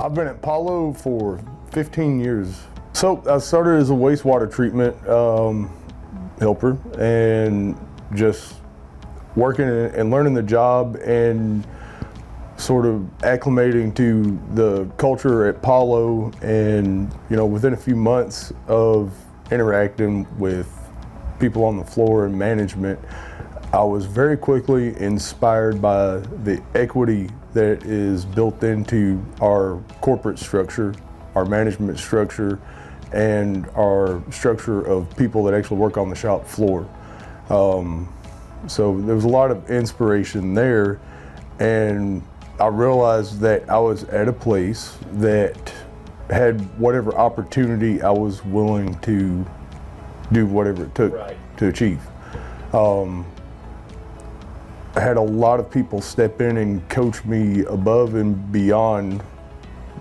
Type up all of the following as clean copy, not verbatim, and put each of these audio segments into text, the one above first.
I've been at Paulo for 15 years. So I started as a wastewater treatment helper and just working and learning the job and sort of acclimating to the culture at Paulo. And within a few months of interacting with people on the floor and management, I was very quickly inspired by the equity that is built into our corporate structure, our management structure, and our structure of people that actually work on the shop floor. So there was a lot of inspiration there, and I realized that I was at a place that had whatever opportunity I was willing to do whatever it took to achieve. I had a lot of people step in and coach me above and beyond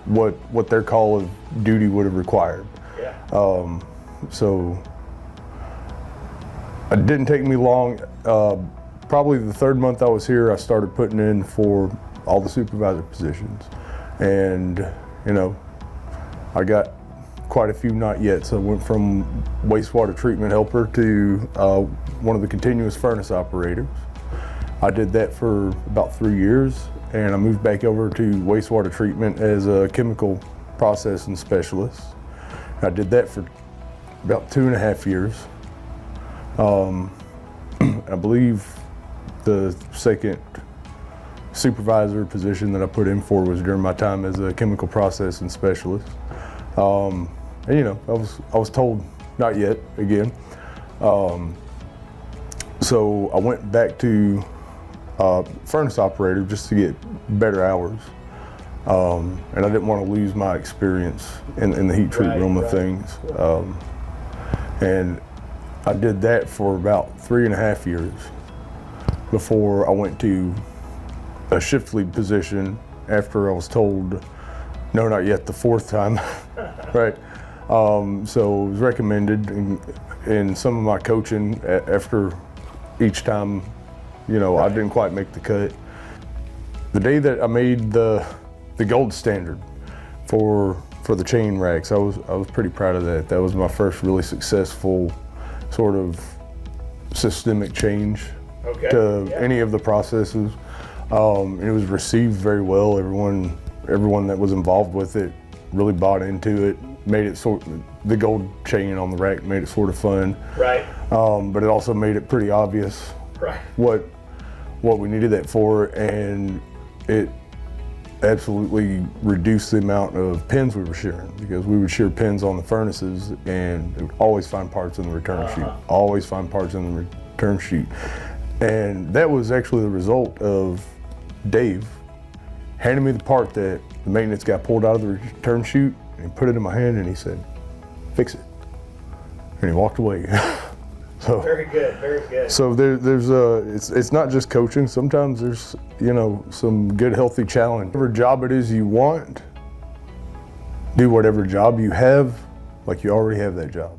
what their call of duty would have required. So it didn't take me long. Probably the third month I was here, I started putting in for all the supervisor positions. And, I got quite a few not yet. So I went from wastewater treatment helper to one of the continuous furnace operators. I did that for about 3 years, and I moved back over to wastewater treatment as a chemical processing specialist. I did that for about 2.5 years. I believe the second supervisor position that I put in for was during my time as a chemical processing specialist. And I was told not yet again. So I went back to furnace operator just to get better hours. And I didn't want to lose my experience in the heat treat room of things. And I did that for about 3.5 years before I went to a shift lead position after I was told, no, not yet, the fourth time, right? So it was recommended in some of my coaching after each time, I didn't quite make the cut. The day that I made the gold standard for the chain racks, I was pretty proud of that. That was my first really successful sort of systemic change to any of the processes. It was received very well. Everyone that was involved with it really bought into it, made it the gold chain on the rack made it sort of fun. Right. But it also made it pretty obvious what we needed that for, and it absolutely reduced the amount of pins we were shearing, because we would shear pins on the furnaces and we would always find parts in the return sheet, always find parts in the return sheet. And that was actually the result of Dave handing me the part that the maintenance guy pulled out of the return chute, and he put it in my hand and he said, "Fix it." And he walked away. So very good, very good. So it's not just coaching. Sometimes there's some good healthy challenge. Whatever job it is you want, do whatever job you have like you already have that job.